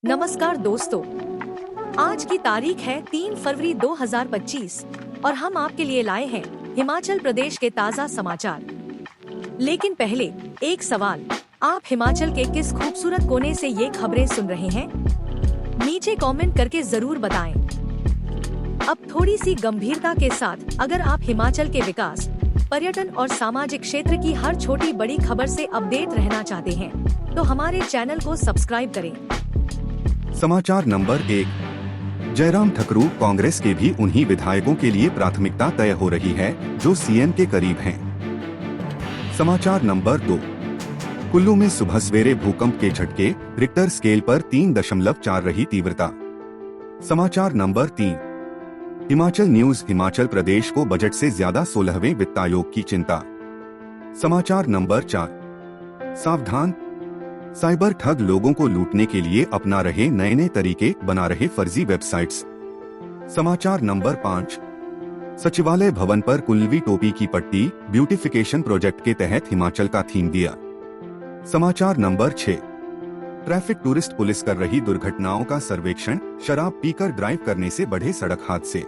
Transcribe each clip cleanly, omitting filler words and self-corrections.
नमस्कार दोस्तों, आज की तारीख है 3 फरवरी 2025 और हम आपके लिए लाए हैं हिमाचल प्रदेश के ताज़ा समाचार। लेकिन पहले एक सवाल, आप हिमाचल के किस खूबसूरत कोने से ये खबरें सुन रहे हैं? नीचे कमेंट करके जरूर बताएं। अब थोड़ी सी गंभीरता के साथ, अगर आप हिमाचल के विकास, पर्यटन और सामाजिक क्षेत्र की हर छोटी बड़ी खबर से अपडेट रहना चाहते हैं, तो हमारे चैनल को सब्सक्राइब करें। समाचार नंबर 1। जयराम ठाकुर कांग्रेस के भी उन्हीं विधायकों के लिए प्राथमिकता तय हो रही है जो सीएम के करीब हैं। समाचार नंबर 2। कुल्लू में सुबह सवेरे भूकंप के झटके, रिक्टर स्केल पर 3.4 रही तीव्रता। समाचार नंबर 3। हिमाचल न्यूज, हिमाचल प्रदेश को बजट से ज्यादा 16वें वित्त आयोग की चिंता। समाचार नंबर 4। सावधान, साइबर ठग लोगों को लूटने के लिए अपना रहे नए नए तरीके, बना रहे फर्जी वेबसाइट्स। समाचार नंबर 5। सचिवालय भवन पर कुल्लवी टोपी की पट्टी, ब्यूटिफिकेशन प्रोजेक्ट के तहत हिमाचल का थीम दिया। समाचार नंबर 6। ट्रैफिक टूरिस्ट पुलिस कर रही दुर्घटनाओं का सर्वेक्षण, शराब पीकर ड्राइव करने से बढ़े सड़क हादसे।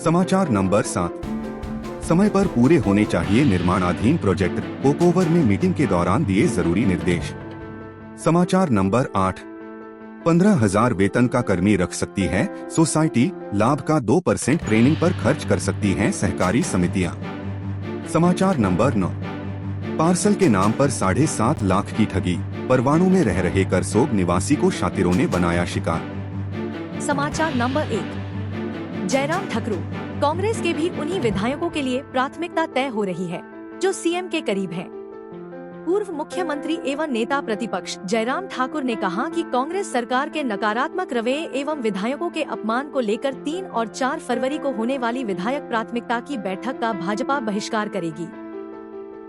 समाचार नंबर 7। समय पर पूरे होने चाहिए निर्माणाधीन प्रोजेक्ट, ओकओवर में मीटिंग के दौरान दिए जरूरी निर्देश। समाचार नंबर 8। 15,000 वेतन का कर्मी रख सकती है सोसाइटी, लाभ का 2% ट्रेनिंग पर खर्च कर सकती हैं सहकारी समितियां। समाचार नंबर 9। पार्सल के नाम पर 7.5 लाख की ठगी, परवाणू में रह रहे करसोग निवासी को शातिरों ने बनाया शिकार। समाचार नंबर 1। जयराम ठाकुर कांग्रेस के भी उन्हीं विधायकों के लिए प्राथमिकता तय हो रही है जो सीएम के करीब हैं। पूर्व मुख्यमंत्री एवं नेता प्रतिपक्ष जयराम ठाकुर ने कहा कि कांग्रेस सरकार के नकारात्मक रवैये एवं विधायकों के अपमान को लेकर 3 और 4 फरवरी को होने वाली विधायक प्राथमिकता की बैठक का भाजपा बहिष्कार करेगी।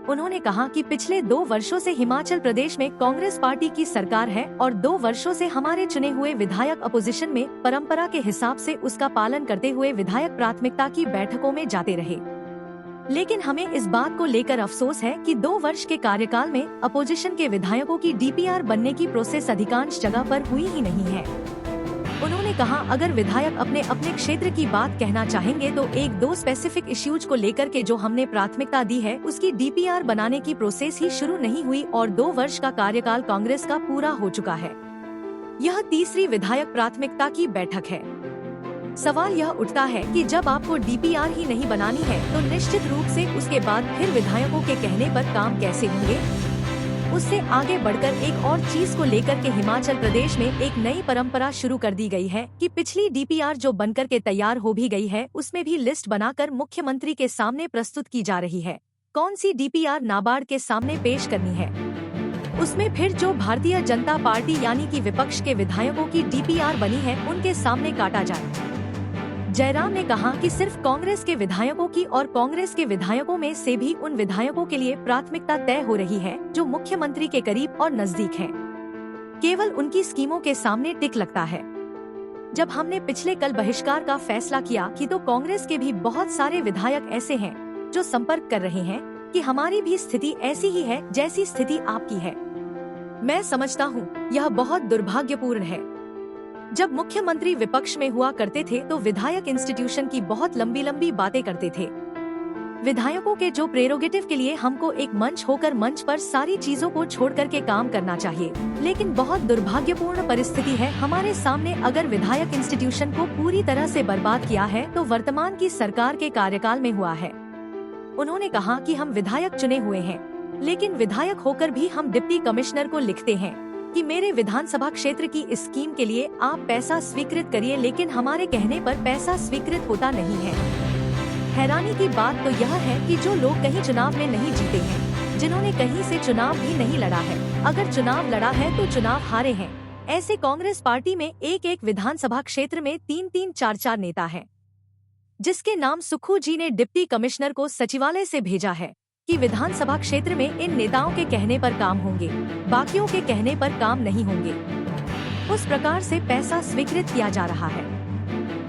उन्होंने कहा कि पिछले 2 वर्षों से हिमाचल प्रदेश में कांग्रेस पार्टी की सरकार है और 2 वर्षों से हमारे चुने हुए विधायक अपोजिशन में परंपरा के हिसाब से उसका पालन करते हुए विधायक प्राथमिकता की बैठकों में जाते रहे। लेकिन हमें इस बात को लेकर अफसोस है कि 2 वर्ष के कार्यकाल में अपोजिशन के विधायकों की डीपीआर बनने की प्रोसेस अधिकांश जगह पर हुई ही नहीं है। उन्होंने कहा, अगर विधायक अपने अपने क्षेत्र की बात कहना चाहेंगे तो 1-2 स्पेसिफिक इश्यूज को लेकर के जो हमने प्राथमिकता दी है उसकी डीपीआर बनाने की प्रोसेस ही शुरू नहीं हुई और 2 वर्ष का कार्यकाल कांग्रेस का पूरा हो चुका है। यह तीसरी विधायक प्राथमिकता की बैठक है। सवाल यह उठता है कि जब आपको डीपीआर ही नहीं बनानी है तो निश्चित रूप से उसके बाद फिर विधायकों के कहने पर काम कैसे होंगे? उससे आगे बढ़कर एक और चीज को लेकर के हिमाचल प्रदेश में एक नई परंपरा शुरू कर दी गई है कि पिछली डीपीआर जो बनकर के तैयार हो भी गई है उसमें भी लिस्ट बनाकर मुख्यमंत्री के सामने प्रस्तुत की जा रही है। कौन सी डीपीआर नाबार्ड के सामने पेश करनी है, उसमें फिर जो भारतीय जनता पार्टी यानी कि विपक्ष के विधायकों की डीपीआर बनी है उनके सामने काटा जाए। जयराम ने कहा कि सिर्फ कांग्रेस के विधायकों की और कांग्रेस के विधायकों में से भी उन विधायकों के लिए प्राथमिकता तय हो रही है जो मुख्यमंत्री के करीब और नजदीक हैं। केवल उनकी स्कीमों के सामने टिक लगता है। जब हमने पिछले कल बहिष्कार का फैसला किया कि तो कांग्रेस के भी बहुत सारे विधायक ऐसे हैं जो संपर्क कर रहे हैं कि हमारी भी स्थिति ऐसी ही है जैसी स्थिति आपकी है। मैं समझता हूँ यह बहुत दुर्भाग्यपूर्ण है। जब मुख्यमंत्री विपक्ष में हुआ करते थे तो विधायक इंस्टीट्यूशन की बहुत लंबी लंबी बातें करते थे। विधायकों के जो प्रेरोगेटिव के लिए हमको एक मंच होकर मंच पर सारी चीजों को छोड़ करके काम करना चाहिए। लेकिन बहुत दुर्भाग्यपूर्ण परिस्थिति है हमारे सामने। अगर विधायक इंस्टीट्यूशन को पूरी तरह से बर्बाद किया है तो वर्तमान की सरकार के कार्यकाल में हुआ है। उन्होंने कहा कि हम विधायक चुने हुए हैं, लेकिन विधायक होकर भी हम डिप्टी कमिश्नर को लिखते हैं कि मेरे विधानसभा क्षेत्र की इस स्कीम के लिए आप पैसा स्वीकृत करिए, लेकिन हमारे कहने पर पैसा स्वीकृत होता नहीं है। हैरानी की बात तो यह है कि जो लोग कहीं चुनाव में नहीं जीते हैं, जिन्होंने कहीं से चुनाव भी नहीं लड़ा है, अगर चुनाव लड़ा है तो चुनाव हारे हैं, ऐसे कांग्रेस पार्टी में एक विधानसभा क्षेत्र में 3-3, 4-4 नेता हैं, जिसके नाम सुक्खू जी ने डिप्टी कमिश्नर को सचिवालय से भेजा है कि विधानसभा क्षेत्र में इन नेताओं के कहने पर काम होंगे, बाकियों के कहने पर काम नहीं होंगे। उस प्रकार से पैसा स्वीकृत किया जा रहा है।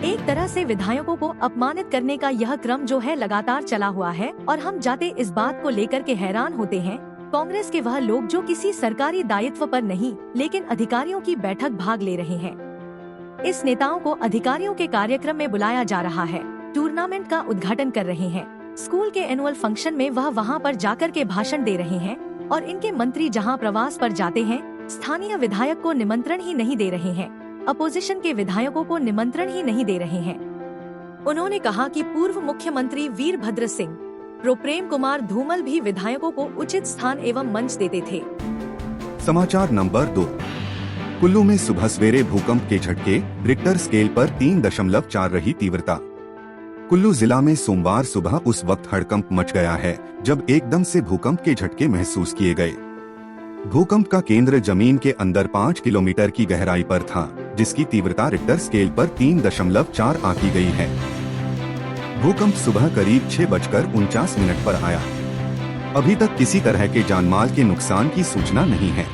एक तरह से विधायकों को अपमानित करने का यह क्रम जो है लगातार चला हुआ है और हम जाते इस बात को लेकर के हैरान होते हैं कांग्रेस के वह लोग जो किसी सरकारी दायित्व पर नहीं लेकिन अधिकारियों की बैठक भाग ले रहे हैं। इस नेताओं को अधिकारियों के कार्यक्रम में बुलाया जा रहा है, टूर्नामेंट का उद्घाटन कर रहे हैं, स्कूल के एनुअल फंक्शन में वह वहां पर जाकर के भाषण दे रहे हैं और इनके मंत्री जहां प्रवास पर जाते हैं स्थानीय विधायक को निमंत्रण ही नहीं दे रहे हैं, अपोजिशन के विधायकों को निमंत्रण ही नहीं दे रहे हैं। उन्होंने कहा कि पूर्व मुख्यमंत्री वीरभद्र सिंह, प्रो प्रेम कुमार धूमल भी विधायकों को उचित स्थान एवं मंच देते थे। समाचार नंबर 2। कुल्लू में सुबह सवेरे भूकंप के झटके, रिक्टर स्केल पर 3.4 रही तीव्रता। कुल्लू जिला में सोमवार सुबह उस वक्त हड़कंप मच गया है जब एकदम से भूकंप के झटके महसूस किए गए। भूकंप का केंद्र जमीन के अंदर 5 किलोमीटर की गहराई पर था, जिसकी तीव्रता रिक्टर स्केल पर 3.4 आंकी गई है। भूकंप सुबह करीब 6:49 पर आया। अभी तक किसी तरह के जानमाल के नुकसान की सूचना नहीं है।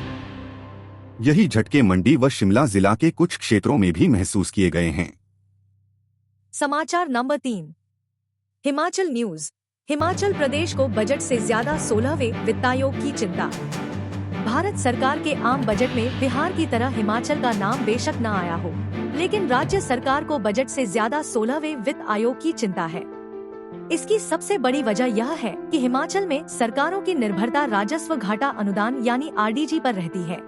यही झटके मंडी व शिमला जिला के कुछ क्षेत्रों में भी महसूस किए गए हैं। समाचार नंबर 3। हिमाचल न्यूज। हिमाचल प्रदेश को बजट से ज्यादा 16वें वित्त आयोग की चिंता। भारत सरकार के आम बजट में बिहार की तरह हिमाचल का नाम बेशक न आया हो, लेकिन राज्य सरकार को बजट से ज्यादा 16वें वित्त आयोग की चिंता है। इसकी सबसे बड़ी वजह यह है कि हिमाचल में सरकारों की निर्भरता राजस्व घाटा अनुदान यानी RDG पर रहती है।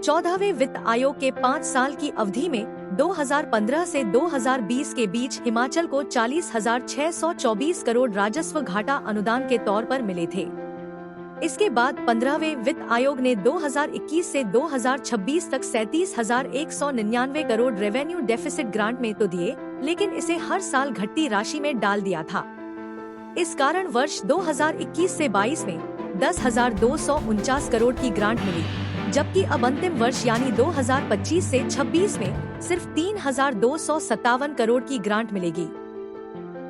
14वें वित्त आयोग के 5 साल की अवधि में 2015 से 2020 के बीच हिमाचल को 40,624 करोड़ राजस्व घाटा अनुदान के तौर पर मिले थे। इसके बाद 15वें वित्त आयोग ने 2021 से 2026 तक 37,199 करोड़ रेवेन्यू डेफिसिट ग्रांट में तो दिए, लेकिन इसे हर साल घटती राशि में डाल दिया था। इस कारण वर्ष 2021 से 22 में 10,249 करोड़ की ग्रांट मिली, जबकि अब अंतिम वर्ष यानी 2025 से 26 में सिर्फ 3,257 करोड़ की ग्रांट मिलेगी।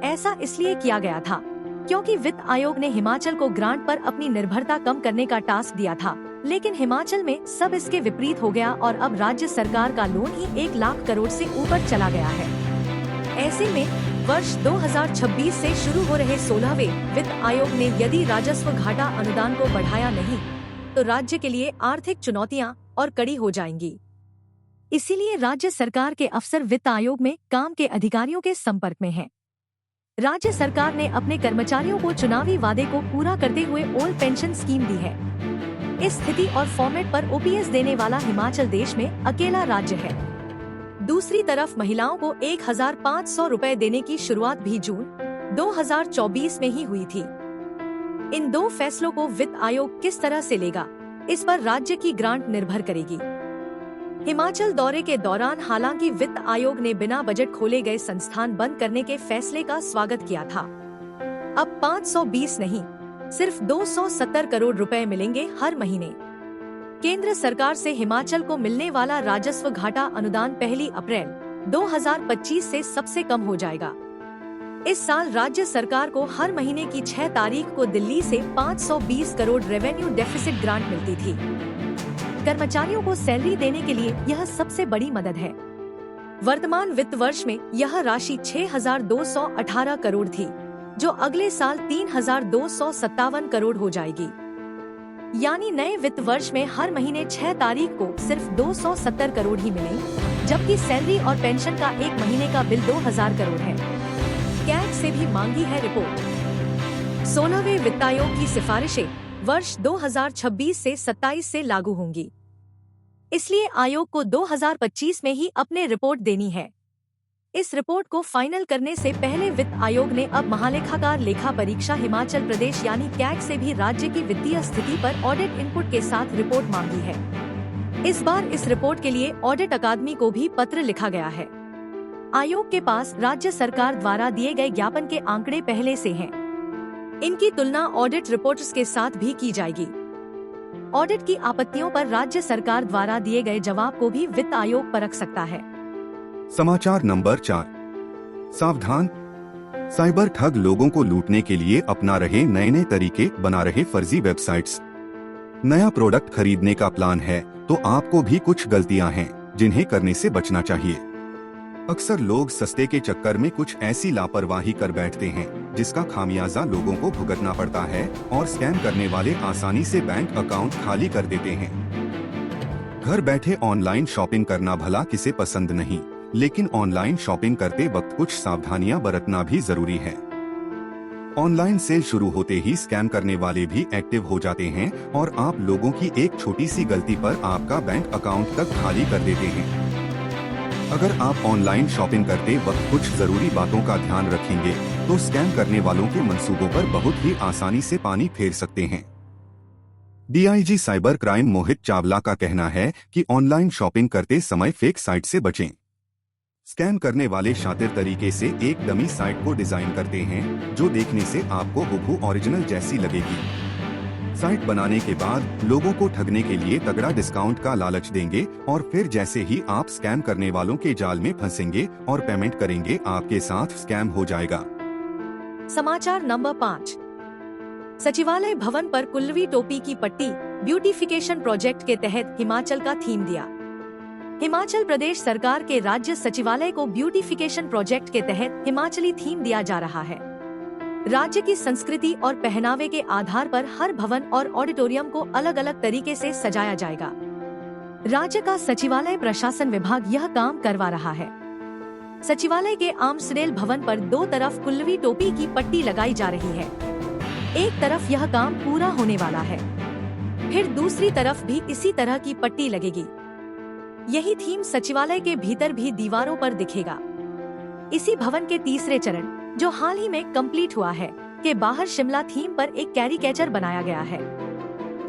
ऐसा इसलिए किया गया था क्योंकि वित्त आयोग ने हिमाचल को ग्रांट पर अपनी निर्भरता कम करने का टास्क दिया था, लेकिन हिमाचल में सब इसके विपरीत हो गया और अब राज्य सरकार का लोन ही 1 लाख करोड़ से ऊपर चला गया है। ऐसे में वर्ष 2026 से शुरू हो रहे 16वें वित्त आयोग ने यदि राजस्व घाटा अनुदान को बढ़ाया नहीं तो राज्य के लिए आर्थिक चुनौतियां और कड़ी हो जाएंगी। इसीलिए राज्य सरकार के अफसर वित्त आयोग में काम के अधिकारियों के संपर्क में हैं। राज्य सरकार ने अपने कर्मचारियों को चुनावी वादे को पूरा करते हुए ओल्ड पेंशन स्कीम दी है। इस स्थिति और फॉर्मेट पर OPS देने वाला हिमाचल देश में अकेला राज्य है। दूसरी तरफ महिलाओं को 1,500 रुपए देने की शुरुआत भी जून 2024 में ही हुई थी। इन दो फैसलों को वित्त आयोग किस तरह से लेगा, इस पर राज्य की ग्रांट निर्भर करेगी। हिमाचल दौरे के दौरान हालांकि वित्त आयोग ने बिना बजट खोले गए संस्थान बंद करने के फैसले का स्वागत किया था। अब 520 नहीं, सिर्फ 270 करोड़ रुपए मिलेंगे हर महीने। केंद्र सरकार से हिमाचल को मिलने वाला राजस्व घाटा अनुदान 1 अप्रैल 2025 से सबसे कम हो जाएगा। इस साल राज्य सरकार को हर महीने की 6 तारीख को दिल्ली से 520 करोड़ रेवेन्यू डेफिसिट ग्रांट मिलती थी। कर्मचारियों को सैलरी देने के लिए यह सबसे बड़ी मदद है। वर्तमान वित्त वर्ष में यह राशि 6,218 करोड़ थी, जो अगले साल 3,257 करोड़ हो जाएगी। यानी नए वित्त वर्ष में हर महीने 6 तारीख को सिर्फ 270 करोड़ ही मिले, जबकि सैलरी और पेंशन का एक महीने का बिल 2,000 करोड़ है। कैग से भी मांगी है रिपोर्ट। 16वें वित्त आयोग की सिफारिशें वर्ष 2026 से 27 से लागू होंगी, इसलिए आयोग को 2025 में ही अपने रिपोर्ट देनी है। इस रिपोर्ट को फाइनल करने से पहले वित्त आयोग ने अब महालेखाकार लेखा परीक्षा हिमाचल प्रदेश यानी कैग से भी राज्य की वित्तीय स्थिति पर ऑडिट इनपुट के साथ रिपोर्ट मांगी है। इस बार इस रिपोर्ट के लिए ऑडिट अकादमी को भी पत्र लिखा गया है। आयोग के पास राज्य सरकार द्वारा दिए गए ज्ञापन के आंकड़े पहले से हैं। इनकी तुलना ऑडिट रिपोर्ट्स के साथ भी की जाएगी। ऑडिट की आपत्तियों पर राज्य सरकार द्वारा दिए गए जवाब को भी वित्त आयोग परख सकता है। समाचार नंबर 4। सावधान, साइबर ठग लोगों को लूटने के लिए अपना रहे नए तरीके, बना रहे फर्जी वेबसाइट्स। नया प्रोडक्ट खरीदने का प्लान है तो आपको भी कुछ गलतियां हैं जिन्हें करने से बचना चाहिए। अक्सर लोग सस्ते के चक्कर में कुछ ऐसी लापरवाही कर बैठते हैं जिसका खामियाजा लोगों को भुगतना पड़ता है और स्कैम करने वाले आसानी से बैंक अकाउंट खाली कर देते हैं। घर बैठे ऑनलाइन शॉपिंग करना भला किसे पसंद नहीं, लेकिन ऑनलाइन शॉपिंग करते वक्त कुछ सावधानियां बरतना भी जरूरी है। ऑनलाइन सेल शुरू होते ही स्कैम करने वाले भी एक्टिव हो जाते हैं और आप लोगों की एक छोटी सी गलती पर आपका बैंक अकाउंट तक खाली कर देते हैं। अगर आप ऑनलाइन शॉपिंग करते वक्त कुछ जरूरी बातों का ध्यान रखेंगे तो स्कैम करने वालों के मंसूबों पर बहुत ही आसानी से पानी फेर सकते हैं। DIG cyber crime Mohit Chawla का कहना है कि ऑनलाइन शॉपिंग करते समय फेक साइट से बचें। स्कैम करने वाले शातिर तरीके से एक डमी साइट को डिजाइन करते हैं जो देखने से आपको हुबहू ओरिजिनल जैसी लगेगी। साइट बनाने के बाद लोगों को ठगने के लिए तगड़ा डिस्काउंट का लालच देंगे और फिर जैसे ही आप स्कैम करने वालों के जाल में फंसेंगे और पेमेंट करेंगे, आपके साथ स्कैम हो जाएगा। समाचार नंबर 5। सचिवालय भवन पर कुल्लवी टोपी की पट्टी ब्यूटिफिकेशन प्रोजेक्ट के तहत हिमाचल का थीम दिया। हिमाचल प्रदेश सरकार के राज्य सचिवालय को ब्यूटिफिकेशन प्रोजेक्ट के तहत हिमाचली थीम दिया जा रहा है। राज्य की संस्कृति और पहनावे के आधार पर हर भवन और ऑडिटोरियम को अलग अलग तरीके से सजाया जाएगा। राज्य का सचिवालय प्रशासन विभाग यह काम करवा रहा है। सचिवालय के आर्म्सडेल भवन पर दो तरफ कुल्लवी टोपी की पट्टी लगाई जा रही है। एक तरफ यह काम पूरा होने वाला है, फिर दूसरी तरफ भी इसी तरह की पट्टी लगेगी। यही थीम सचिवालय के भीतर भी दीवारों पर दिखेगा। इसी भवन के तीसरे चरण, जो हाल ही में कंप्लीट हुआ है, के बाहर शिमला थीम पर एक कैरिकेचर बनाया गया है।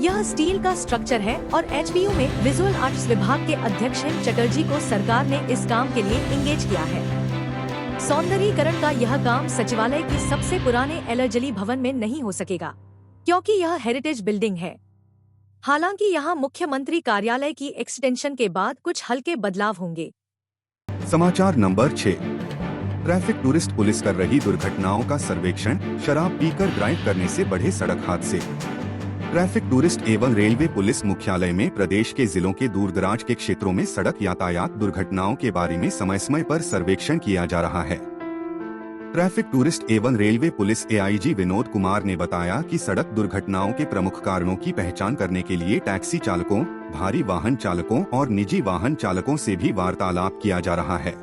यह स्टील का स्ट्रक्चर है और एचबीयू में विजुअल आर्ट्स विभाग के अध्यक्ष हेम चटर्जी को सरकार ने इस काम के लिए इंगेज किया है। सौंदर्यीकरण का यह काम सचिवालय की सबसे पुराने एलर्जली भवन में नहीं हो सकेगा, क्योंकि यह हेरिटेज बिल्डिंग है। हालांकि यहाँ मुख्यमंत्री कार्यालय की एक्सटेंशन के बाद कुछ हल्के बदलाव होंगे। समाचार नंबर 6। ट्रैफिक टूरिस्ट पुलिस कर रही दुर्घटनाओं का सर्वेक्षण, शराब पीकर ड्राइव करने से बढ़े सड़क हादसे। ट्रैफिक टूरिस्ट एवं रेलवे पुलिस मुख्यालय में प्रदेश के जिलों के दूरदराज के क्षेत्रों में सड़क यातायात दुर्घटनाओं के बारे में समय समय पर सर्वेक्षण किया जा रहा है। ट्रैफिक टूरिस्ट एवं railway police AIG Vinod Kumar ने बताया कि सड़क दुर्घटनाओं के प्रमुख कारणों की पहचान करने के लिए टैक्सी चालकों, भारी वाहन चालकों और निजी वाहन चालकों से भी वार्तालाप किया जा रहा है।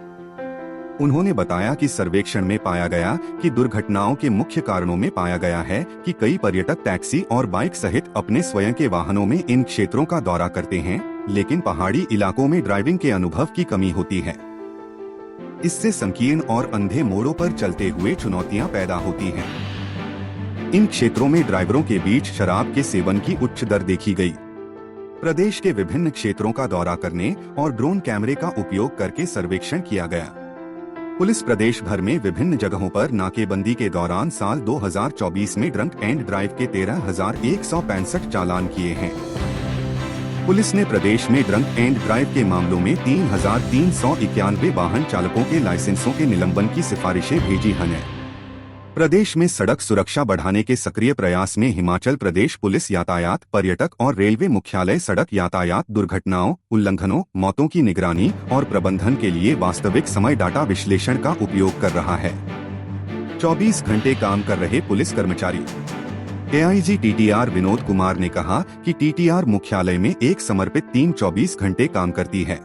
उन्होंने बताया कि सर्वेक्षण में पाया गया कि दुर्घटनाओं के मुख्य कारणों में पाया गया है कि कई पर्यटक टैक्सी और बाइक सहित अपने स्वयं के वाहनों में इन क्षेत्रों का दौरा करते हैं, लेकिन पहाड़ी इलाकों में ड्राइविंग के अनुभव की कमी होती है। इससे संकीर्ण और अंधे मोड़ों पर चलते हुए चुनौतियां पैदा होती हैं। इन क्षेत्रों में ड्राइवरों के बीच शराब के सेवन की उच्च दर देखी गई। प्रदेश के विभिन्न क्षेत्रों का दौरा करने और ड्रोन कैमरे का उपयोग करके सर्वेक्षण किया गया। पुलिस प्रदेश भर में विभिन्न जगहों पर नाकेबंदी के दौरान साल 2024 में ड्रंक एंड ड्राइव के 13,165 चालान किए हैं। पुलिस ने प्रदेश में ड्रंक एंड ड्राइव के मामलों में 3,391 वाहन चालकों के लाइसेंसों के निलंबन की सिफारिशें भेजी हैं। प्रदेश में सड़क सुरक्षा बढ़ाने के सक्रिय प्रयास में हिमाचल प्रदेश पुलिस यातायात, पर्यटक और रेलवे मुख्यालय सड़क यातायात दुर्घटनाओं, उल्लंघनों, मौतों की निगरानी और प्रबंधन के लिए वास्तविक समय डाटा विश्लेषण का उपयोग कर रहा है। 24 घंटे काम कर रहे पुलिस कर्मचारी। एआईजी टीटीआर विनोद कुमार ने कहा कि टीटीआर मुख्यालय में एक समर्पित टीम 24 घंटे काम करती है।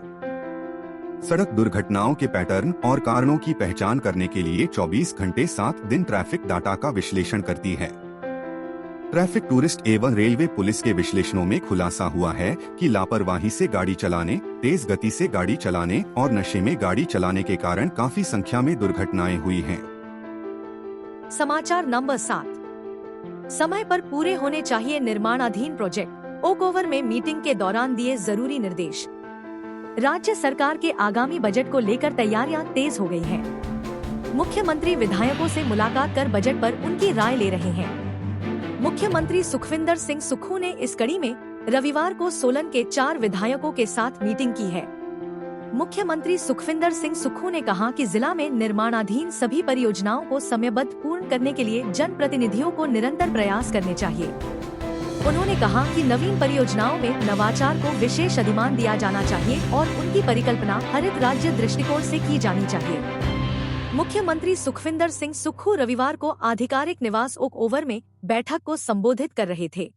सड़क दुर्घटनाओं के पैटर्न और कारणों की पहचान करने के लिए 24 घंटे 7 दिन ट्रैफिक डाटा का विश्लेषण करती है। ट्रैफिक टूरिस्ट एवं रेलवे पुलिस के विश्लेषणों में खुलासा हुआ है कि लापरवाही से गाड़ी चलाने, तेज गति से गाड़ी चलाने और नशे में गाड़ी चलाने के कारण काफी संख्या में दुर्घटनाएं हुई हैं। समाचार नंबर 7। समय पर पूरे होने चाहिए निर्माणाधीन प्रोजेक्ट, ओक ओवर में मीटिंग के दौरान दिए जरूरी निर्देश। राज्य सरकार के आगामी बजट को लेकर तैयारियां तेज हो गई हैं। मुख्यमंत्री विधायकों से मुलाकात कर बजट पर उनकी राय ले रहे हैं। मुख्यमंत्री सुखविंदर सिंह सुक्खू ने इस कड़ी में रविवार को सोलन के 4 विधायकों के साथ मीटिंग की है। मुख्यमंत्री सुखविंदर सिंह सुक्खू ने कहा कि जिला में निर्माणाधीन सभी परियोजनाओं को समयबद्ध पूर्ण करने के लिए जनप्रतिनिधियों को निरंतर प्रयास करने चाहिए। उन्होंने कहा कि नवीन परियोजनाओं में नवाचार को विशेष अधिमान दिया जाना चाहिए और उनकी परिकल्पना हरित राज्य दृष्टिकोण से की जानी चाहिए। मुख्यमंत्री सुखविंदर सिंह सुक्खू रविवार को आधिकारिक निवास ओक ओवर में बैठक को संबोधित कर रहे थे।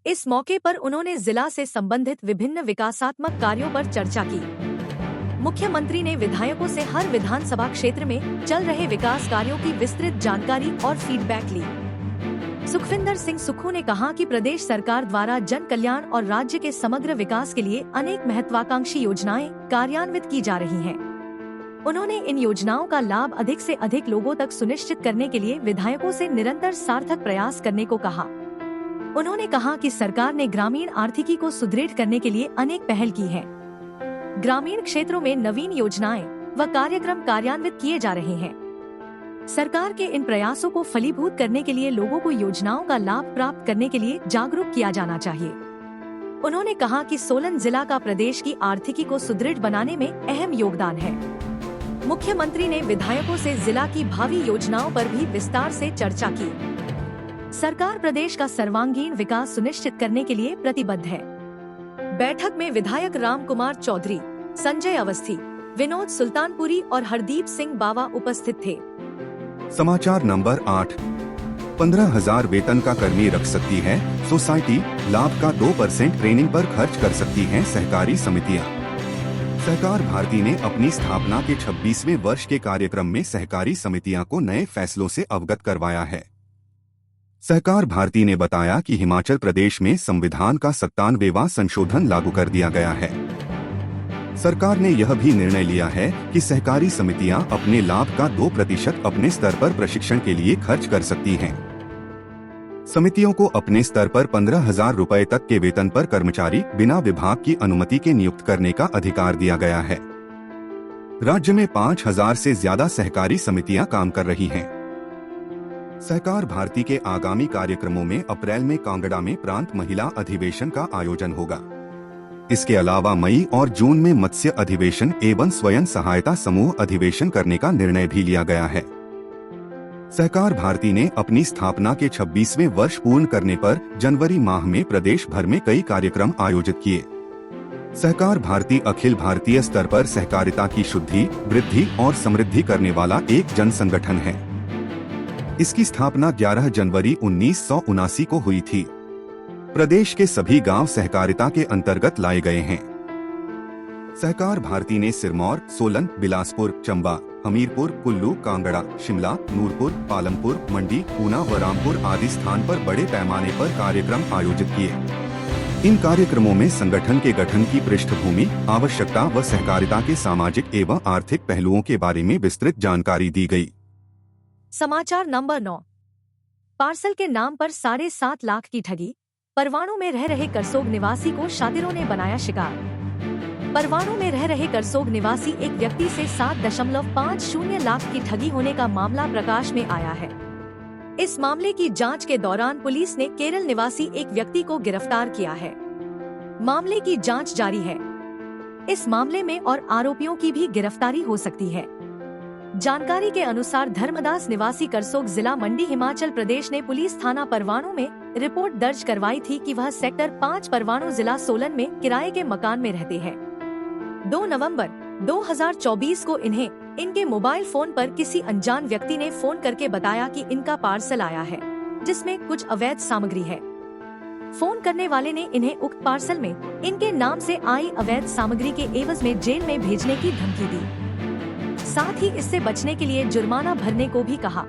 इस मौके पर उन्होंने जिला से संबंधित विभिन्न विकासात्मक कार्यों पर चर्चा की। मुख्यमंत्री ने विधायकों से हर विधानसभा क्षेत्र में चल रहे विकास कार्यों की विस्तृत जानकारी और फीडबैक ली। सुखविंदर सिंह सुक्खू ने कहा कि प्रदेश सरकार द्वारा जन कल्याण और राज्य के समग्र विकास के लिए अनेक महत्वाकांक्षी योजनाएं कार्यान्वित की जा रही हैं। उन्होंने इन योजनाओं का लाभ अधिक से अधिक लोगों तक सुनिश्चित करने के लिए विधायकों से निरंतर सार्थक प्रयास करने को कहा। उन्होंने कहा कि सरकार ने ग्रामीण आर्थिकी को सुदृढ़ करने के लिए अनेक पहल की है। ग्रामीण क्षेत्रों में नवीन योजनाएं व कार्यक्रम कार्यान्वित किए जा रहे हैं। सरकार के इन प्रयासों को फलीभूत करने के लिए लोगों को योजनाओं का लाभ प्राप्त करने के लिए जागरूक किया जाना चाहिए। उन्होंने कहा कि सोलन जिला का प्रदेश की आर्थिकी को सुदृढ़ बनाने में अहम योगदान है। मुख्यमंत्री ने विधायकों से जिला की भावी योजनाओं पर भी विस्तार से चर्चा की। सरकार प्रदेश का सर्वांगीण विकास सुनिश्चित करने के लिए प्रतिबद्ध है। बैठक में विधायक राम कुमार चौधरी, संजय अवस्थी, विनोद सुल्तानपुरी और हरदीप सिंह बावा उपस्थित थे। समाचार नंबर 8। 15,000 वेतन का कर्मी रख सकती है सोसाइटी, लाभ का 2% ट्रेनिंग पर खर्च कर सकती हैं सहकारी समितियां। सहकार भारती ने अपनी स्थापना के 26वें वर्ष के कार्यक्रम में सहकारी समितियां को नए फैसलों से अवगत करवाया है। सहकार भारती ने बताया कि हिमाचल प्रदेश में संविधान का 97वां संशोधन लागू कर दिया गया है। सरकार ने यह भी निर्णय लिया है कि सहकारी समितियां अपने लाभ का 2% अपने स्तर पर प्रशिक्षण के लिए खर्च कर सकती हैं। समितियों को अपने स्तर पर 15,000 रुपए तक के वेतन पर कर्मचारी बिना विभाग की अनुमति के नियुक्त करने का अधिकार दिया गया है। राज्य में 5,000 से ज्यादा सहकारी समितियां काम कर रही हैं। सहकार भारती के आगामी कार्यक्रमों में अप्रैल में कांगड़ा में प्रांत महिला अधिवेशन का आयोजन होगा। इसके अलावा मई और जून में मत्स्य अधिवेशन एवं स्वयं सहायता समूह अधिवेशन करने का निर्णय भी लिया गया है। सहकार भारती ने अपनी स्थापना के 26वें वर्ष पूर्ण करने पर जनवरी माह में प्रदेश भर में कई कार्यक्रम आयोजित किए। सहकार भारती अखिल भारतीय स्तर पर सहकारिता की शुद्धि, वृद्धि और समृद्धि करने वाला एक जन संगठन है। इसकी स्थापना 11 जनवरी 1979 को हुई थी। प्रदेश के सभी गांव सहकारिता के अंतर्गत लाए गए हैं। सहकार भारती ने सिरमौर, सोलन, बिलासपुर, चंबा, हमीरपुर, कुल्लू, कांगड़ा, शिमला, नूरपुर, पालमपुर, मंडी, ऊना व रामपुर आदि स्थान पर बड़े पैमाने पर कार्यक्रम आयोजित किए। इन कार्यक्रमों में संगठन के गठन की पृष्ठभूमि, आवश्यकता व सहकारिता के सामाजिक एवं आर्थिक पहलुओं के बारे में विस्तृत जानकारी दी गई। समाचार नंबर 9। पार्सल के नाम पर 7.5 लाख की ठगी। परवाणू में रह रहे करसोग निवासी को शातिरों ने बनाया शिकार। परवाणू में रह रहे करसोग निवासी एक व्यक्ति से 7.50 लाख की ठगी होने का मामला प्रकाश में आया है। इस मामले की जांच के दौरान पुलिस ने केरल निवासी एक व्यक्ति को गिरफ्तार किया है। मामले की जांच जारी है। इस मामले में और आरोपियों की भी गिरफ्तारी हो सकती है। जानकारी के अनुसार धर्मदास निवासी करसोग जिला मंडी हिमाचल प्रदेश ने पुलिस थाना परवाणू में रिपोर्ट दर्ज करवाई थी कि वह सेक्टर 5 परवाणू जिला सोलन में किराए के मकान में रहते हैं। 2 नवंबर 2024 को इन्हें इनके मोबाइल फोन पर किसी अनजान व्यक्ति ने फोन करके बताया कि इनका पार्सल आया है जिसमें कुछ अवैध सामग्री है। फोन करने वाले ने इन्हें उक्त पार्सल में इनके नाम से आई अवैध सामग्री के एवज में जेल में भेजने की धमकी दी। साथ ही इससे बचने के लिए जुर्माना भरने को भी कहा।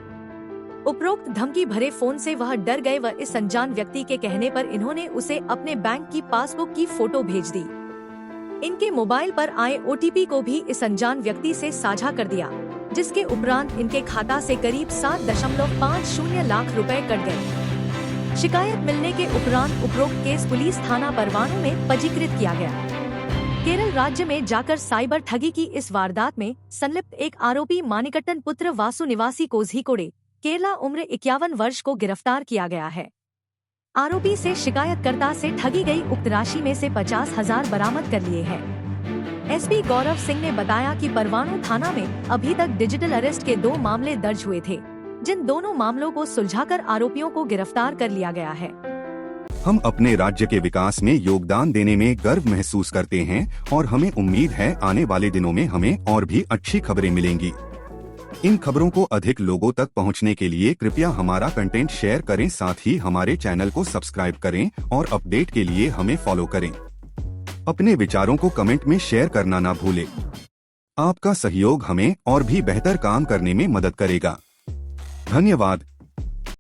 उपरोक्त धमकी भरे फोन से वह डर गए व इस अनजान व्यक्ति के कहने पर इन्होंने उसे अपने बैंक की पासबुक की फोटो भेज दी। इनके मोबाइल पर आए OTP को भी इस अनजान व्यक्ति से साझा कर दिया, जिसके उपरांत इनके खाता से करीब 7.50 लाख रुपए कट गए। शिकायत मिलने के उपरांत उपरोक्त केस पुलिस थाना परवाणू में पंजीकृत किया गया। केरल राज्य में जाकर साइबर ठगी की इस वारदात में संलिप्त एक आरोपी मानिकट्टन पुत्र वासु निवासी कोझीकोडे, केरला, उम्र 51 वर्ष को गिरफ्तार किया गया है। आरोपी से शिकायतकर्ता से ठगी गई उक्त राशि में से 50,000 बरामद कर लिए हैं। SP गौरव सिंह ने बताया कि परवाणू थाना में अभी तक डिजिटल अरेस्ट के 2 मामले दर्ज हुए थे, जिन दोनों मामलों को सुलझाकर आरोपियों को गिरफ्तार कर लिया गया है। हम अपने राज्य के विकास में योगदान देने में गर्व महसूस करते हैं और हमें उम्मीद है आने वाले दिनों में हमें और भी अच्छी खबरें मिलेंगी। इन खबरों को अधिक लोगों तक पहुंचने के लिए कृपया हमारा कंटेंट शेयर करें, साथ ही हमारे चैनल को सब्सक्राइब करें और अपडेट के लिए हमें फॉलो करें। अपने विचारों को कमेंट में शेयर करना ना भूलें। आपका सहयोग हमें और भी बेहतर काम करने में मदद करेगा। धन्यवाद।